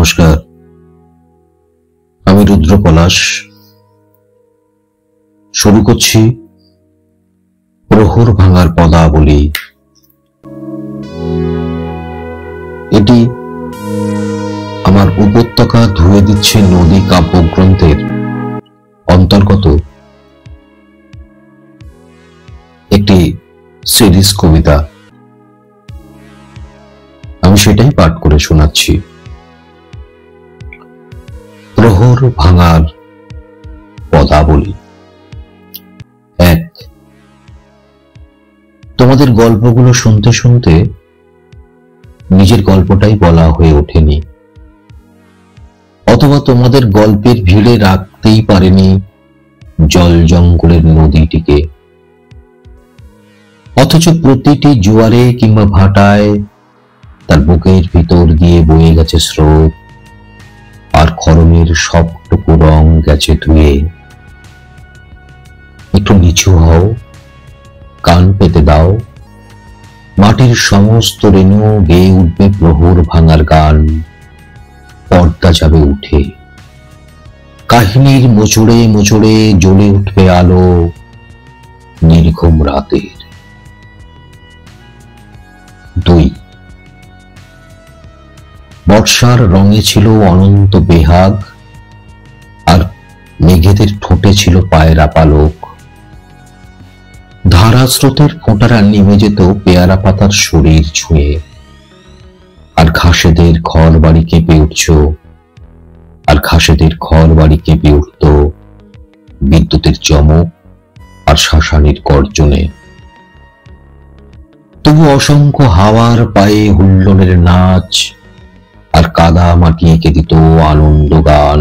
নমস্কার, আমি রুদ্র পলাশ। শুরু করছি প্রহর ভাঙার পদাবলী। এটি আমার উপত্যকা ধুয়ে দিচ্ছে নদী কাব্যগ্রন্থের অন্তর্গত একটি সিরিজ কবিতা। আমি সেটাই পাঠ করে শোনাচ্ছি। প্রহর ভাঙার পদাবলী। 1। তোমাদের গল্পগুলো শুনতে শুনতে নিজের গল্পটাই বলা হয়ে ওঠেনি, অথবা তোমাদের গল্পের ভিড়ে রাখতেই পারেনি জল জঙ্গলের নদীটিকে। অথচ প্রতিটি জোয়ারে কিংবা ভাটায় তার বুকের ভিতর দিয়ে বয়ে গেছে স্রোত, আর খরমের সবটুকু রং গেছে ধুয়ে। একটু নিচু হও, কান পেতে দাও, মাটির সমস্ত রেণু গেয়ে উঠবে প্রহর ভাঙার গান। পর্দা যাবে উঠে, কাহিনীর মোচড়ে মোচড়ে জ্বলে উঠবে আলো নির্ঘুম রাতের। 2। বর্ষার রঙে ছিল অনন্ত বেহাগ, আর মেঘেদের ঠোঁটে ছিল পায়রা পালক। ধারা স্রোতের ফোঁটারা নেমে যেত পেয়ারা পাতার শরীর ছুঁয়ে, আর ঘাসেদের ঘর বাড়ি কেঁপে উঠত বিদ্যুতের চমক আর শাসানির গর্জনে। তবু অসংখ্য হাওয়ার পায়ে হুল্লোড়ের নাচ, আর কাদা মাটি এঁকে দিত আনন্দ গান।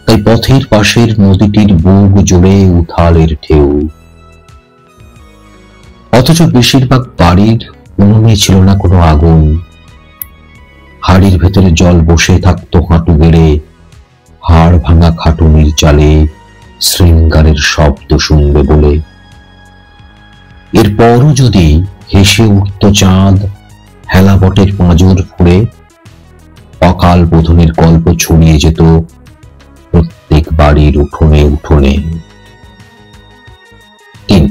তাই পথের পাশের নদীটির বুক জুড়ে উথালের ঢেউ। অথচ বেশিরভাগ বাড়ির উনুনে ছিল না কোনো আগুন। হাড়ির ভেতরে জল বসে থাকতো হাঁটু গেড়ে, হাড় ভাঙা খাটুনির চালে শৃঙ্গারের শব্দ শুনবে বলে। এরপরও যদি হেসে উঠত চাঁদ হেলা বটের পাঁজর ফুঁড়ে, অকাল বোধনের গল্প ছড়িয়ে যেত প্রত্যেক বাড়ির উঠোনে উঠোনে। 3।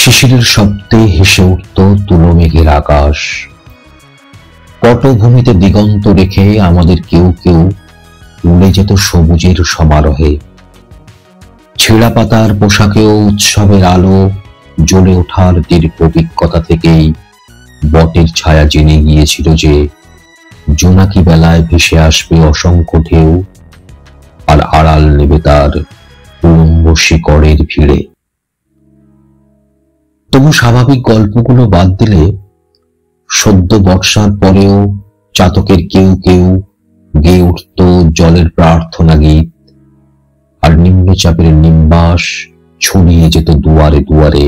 শিশিরের শব্দে হেসে উঠত তুলো মেঘের আকাশ। পটভূমিতে দিগন্ত রেখে আমাদের কেউ কেউ উড়ে যেত সবুজের সমারোহে। ছেঁড়া পাতার পোশাকেও উৎসবের আলো জ্বলে ওঠার দীর্ঘ অভিজ্ঞতা থেকেই বটের ছায়া জেনে গিয়েছিল যে জোনাকি বেলায় ভেসে আসবে অসংখ্য ঢেউ, আর আড়াল নেবে তার উলম্ব শিকড়ের ভিড়ে। তবু স্বাভাবিক গল্পগুলো বাদ দিলে সদ্য বর্ষার পরেও চাতকের কেউ কেউ গেয়ে উঠত জলের প্রার্থনা গীত, আর নিম্নচাপের নিম্বাস ছড়িয়ে যেত দুয়ারে দুয়ারে।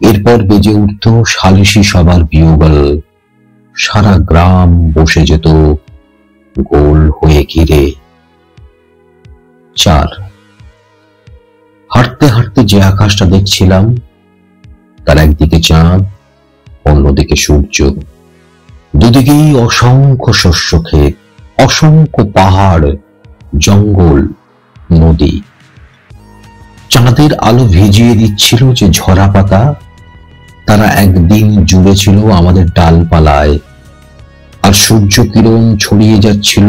এরপর বেজে উঠত সালিশি সবার বিয়োগল, সারা গ্রাম বসে যেত গোল হয়ে ঘিরে। 4। হাঁটতে হাঁটতে যে আকাশটা দেখছিলাম, তার একদিকে চাঁদ, অন্যদিকে সূর্য। দুদিকেই অসংখ্য শস্য ক্ষেত, অসংখ্য পাহাড়, জঙ্গল, নদী। চাঁদের আলো ভিজিয়ে দিচ্ছিল যে ঝরা পাতা, তারা একদিন জুড়ে ছিল আমাদের ডালপালায়, আর সূর্য কিরণ ছড়িয়ে যাচ্ছিল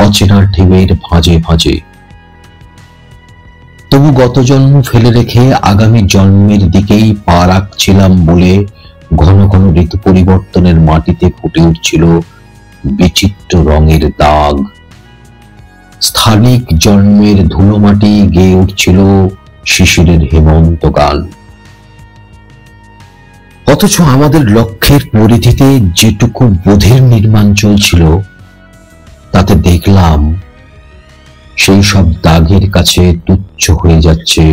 অচেনা ঢেউয়ের ভাঁজে ভাঁজে। তবু গত জন্ম ফেলে রেখে আগামী জন্মের দিকেই পা রাখছিলাম বলে ঘন ঘন ঋতু পরিবর্তনের মাটিতে ফুটে উঠছিল বিচিত্র রঙের দাগ। স্থানিক জন্মের ধুলো মাটি গেয়ে উঠছিল শিশিরের হেমন্ত গান। অথচ আমাদের লক্ষ্যের পরিধিতে যেটুকু বোধের নির্মাণ চলছিল, তাতে দেখলাম সেই সব দাগের কাছে তুচ্ছ হয়ে যাচ্ছে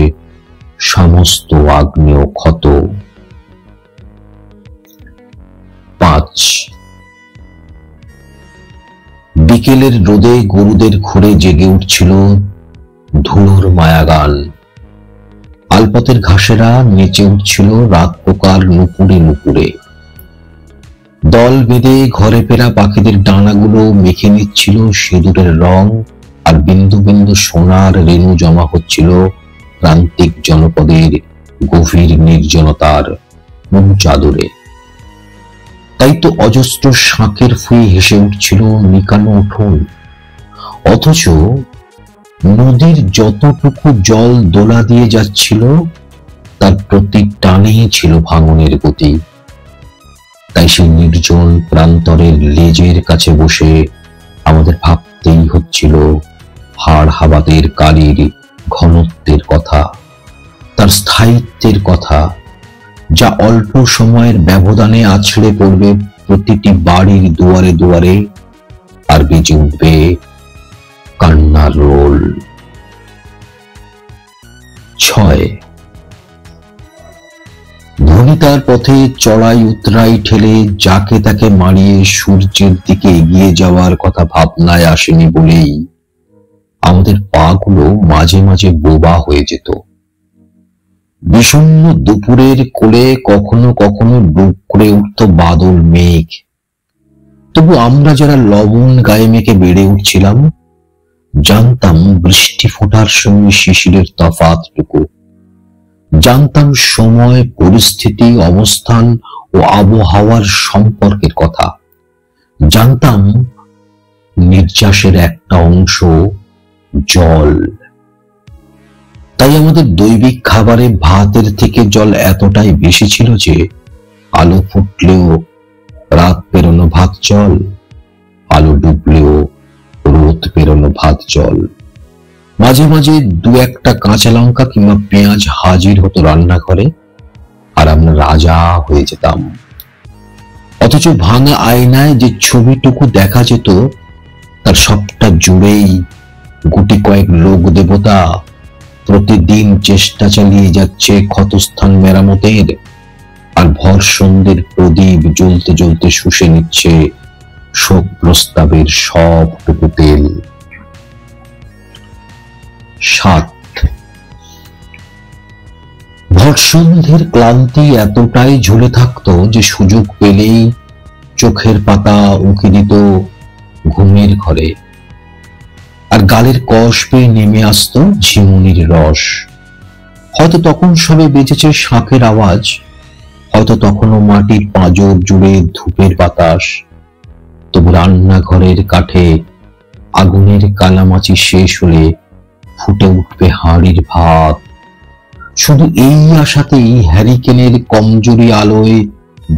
সমস্ত আগ্নেয় ক্ষত। 5। বিকেলের রোদে গরুদের ঘুরে জেগে উঠছিল ধুলোর মায়াগান। আলপথের ঘাসেরা নেচে উঠছিল রাত পোকার নুপুরে নুপুরে। দল বেঁধে ঘরে ফেরা পাখিদের ডানাগুলো মেখে নিচ্ছিল সিঁদুরের রং, আর বিন্দু বিন্দু সোনার রেণু জমা হচ্ছিল প্রান্তিক জনপদের গভীর নির্জনতার মূল চাদরে। তাই তো অজস্র শাঁখের ফুঁয়ে হেসে উঠছিল নিকানো উঠোন। অথচ নদীর যতটুকু জল দোলা দিয়ে যাচ্ছিল তার প্রতি টানেই ছিল ভাঙনের গতি। তাই সেই নির্জন প্রান্তরের লেজের কাছে বসে আমাদের ভাবতেই হচ্ছিল হাড় হাবাদের কালির ঘনত্বের কথা, তার স্থায়িত্বের কথা, যা অল্প সময়ের ব্যবধানে আছড়ে পড়বে প্রতিটি বাড়ির দুয়ারে দুয়ারে আর বেজে উঠবে কান্নার রোল। 6 ধনী তার পথে চড়াই উতরাই ঠেলে যাকে তাকে মারিয়ে সূর্যের দিকে এগিয়ে যাওয়ার কথা ভাবনায় আসেনি বলেই আমাদের পা গুলো মাঝে মাঝে বোবা হয়ে যেত। বিষণ্ণ দুপুরের কোলে কখনো কখনো ডুব করে উঠত বাদল মেঘ। তবু আমরা যারা লবণ গায়ে মেখে বেড়ে উঠছিলাম জানতাম বৃষ্টি ফোটার সঙ্গে শিশিরের তফাৎটুকু, জানতাম সময়, পরিস্থিতি, অবস্থান ও আবহাওয়ার সম্পর্কের কথা, জানতাম নির্যাসের একটা অংশ জল। তাই আমাদের দৈবিক খাবারে ভাতের থেকে জল এতটাই বেশি ছিল যে আলো ফুটলেও রাত পেরোনো ভাত জল, আলো ডুবলেও রোদ পেরোনো ভাত জল। মাঝে মাঝে দু একটা কাঁচা লঙ্কা কিংবা পেঁয়াজ হাজির হতো রান্নাঘরে, আর আমরা রাজা হয়ে যেতাম। অথচ ভাঙা আয়নায় যে ছবিটুকু দেখা যেত তার সবটা জুড়েই গুটি কয়েক লোক দেবতা প্রতিদিন চেষ্টা চালিয়ে যাচ্ছে ক্ষতস্থান মেরামতের, আর ভর সন্ধ্যের প্রদীপ জ্বলতে জ্বলতে শুষে নিচ্ছে শোক প্রস্তাবের সবটুকু তেল। 7 ভরসন্ধ্যের ক্লান্তি এতটাই ঝুলে থাকতো যে সুযোগ পেলেই চোখের পাতা উঁকি দিত ঘুমের ঘরে, আর গালের কষ পেয়ে নেমে আসতো ঝিমুনির রস। হয়তো তখন সবে বেঁচেছে শাঁখের আওয়াজ, হয়তো তখনও মাটির পাঁজর জুড়ে ধূপের বাতাস। তবু রান্নাঘরের কাঠে আগুনের কালামাচি শেষ হলে ফুটে উঠবে হাঁড়ির ভাত। শুধু এই আশাতেই হ্যারিকেনের কমজোরি আলোয়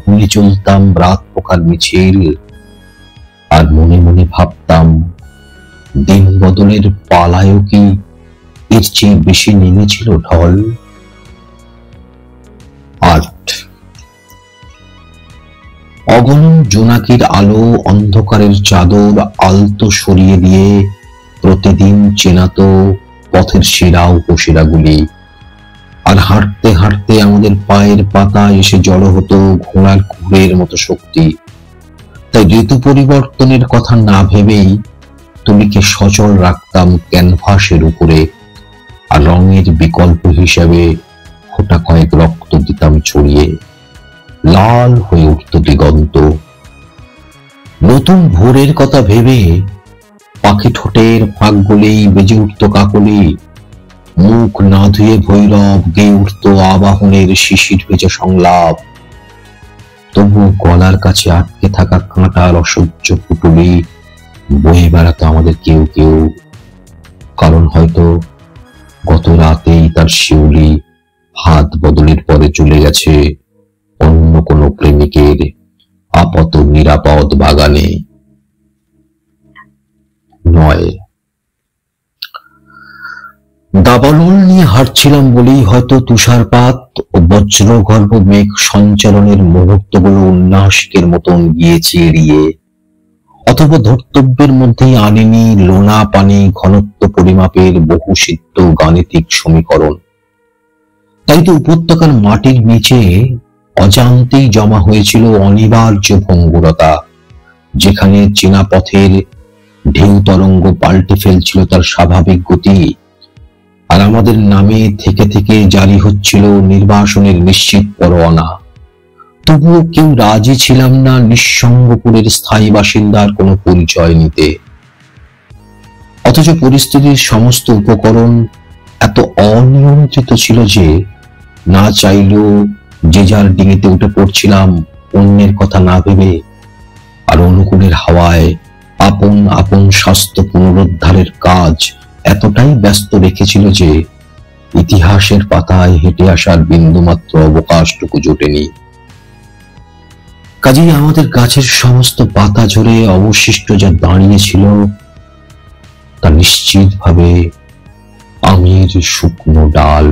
গুলি চলতাম রাত পোকার মিছিল, আর মনে মনে ভাবতাম দিন বদলের পালায়ও কি এর চেয়ে বেশি নেমেছিল ঢল। 8 অগণন জোনাকির আলো অন্ধকারের চাদর আলতো সরিয়ে দিয়ে প্রতিদিন চেনাতো পথের শিরা উপশিরাগুলি, আর হাঁটতে হাঁটতে আমাদের পায়ের পাতা এসে জড়ো হতো ঘোড়ার খুরের মতো শক্তি। তাই ঋতু পরিবর্তনের কথা না ভেবেই তুলিকে সচল রাখতাম ক্যানভাসের উপরে, আর রঙের বিকল্প হিসেবে ফোঁটা কয়েক রক্ত দিতাম ছড়িয়ে। লাল হয়ে উঠত দিগন্ত। নতুন ভোরের কথা ভেবে পাখি ঠোঁটের ফাঁক গলেই বেজে উঠত কাকলি, মুখ না ধুয়ে ভৈরব গেয়ে উঠত আবাহনের শিশির ভেজা সংলাপ। তবু গলার কাছে আটকে থাকা কাঁটার অসহ্য পুটুলি বয়ে বেড়াতো আমাদের কেউ কেউ, কারণ হয়তো গত রাতেই তার শিউলি হাত বদলের পরে চলে গেছে অন্য কোনো প্রেমিকের আপাত নিরাপদ বাগানে। 9 দাবানল নিয়ে হাঁটছিলাম বলেই হয়তো তুষারপাত ও বজ্রগর্ভ মেঘ সঞ্চালনের মুহূর্তগুলো উন্নাসিকের মতন গিয়েছে এড়িয়ে, অথবা ধর্তব্যের মধ্যেই আনেনি লোনা পানি ঘনত্ব পরিমাপের বহু সিদ্ধ গাণিতিক সমীকরণ। তাই তো উপত্যকার মাটির নিচে অজান্তেই জমা হয়েছিল অনিবার্য ভঙ্গুরতা, যেখানে চেনা পথের ঢেউ তরঙ্গ পাল্টে ফেলছিল তার স্বাভাবিক গতি, আর আমাদের নামে থেকে থেকে জারি হচ্ছিল নির্বাসনের নিশ্চিত পরোয়ানা। তবুও কেউ রাজি ছিলাম না নিঃসঙ্গপুরের স্থায়ী বাসিন্দার কোনো পরিচয় নিতে। অথচ পরিস্থিতির সমস্ত উপকরণ এত অনিয়ন্ত্রিত ছিল যে না চাইলেও যে যার ডিঙিতে উঠে পড়ছিলাম অন্যের কথা না ভেবে, আর অনুকূলের হাওয়ায় আপন আপন স্বাস্থ্য পুনরুদ্ধারের কাজ এতটাই ব্যস্ত রেখেছিল যে ইতিহাসের পাতায় হেঁটে আসার বিন্দুমাত্র অবকাশটুকু জোটেনি। কাজেই আমাদের গাছের সমস্ত পাতা ঝরে অবশিষ্ট যা দাঁড়িয়েছিল তা নিশ্চিতভাবে আমের শুকনো ডাল।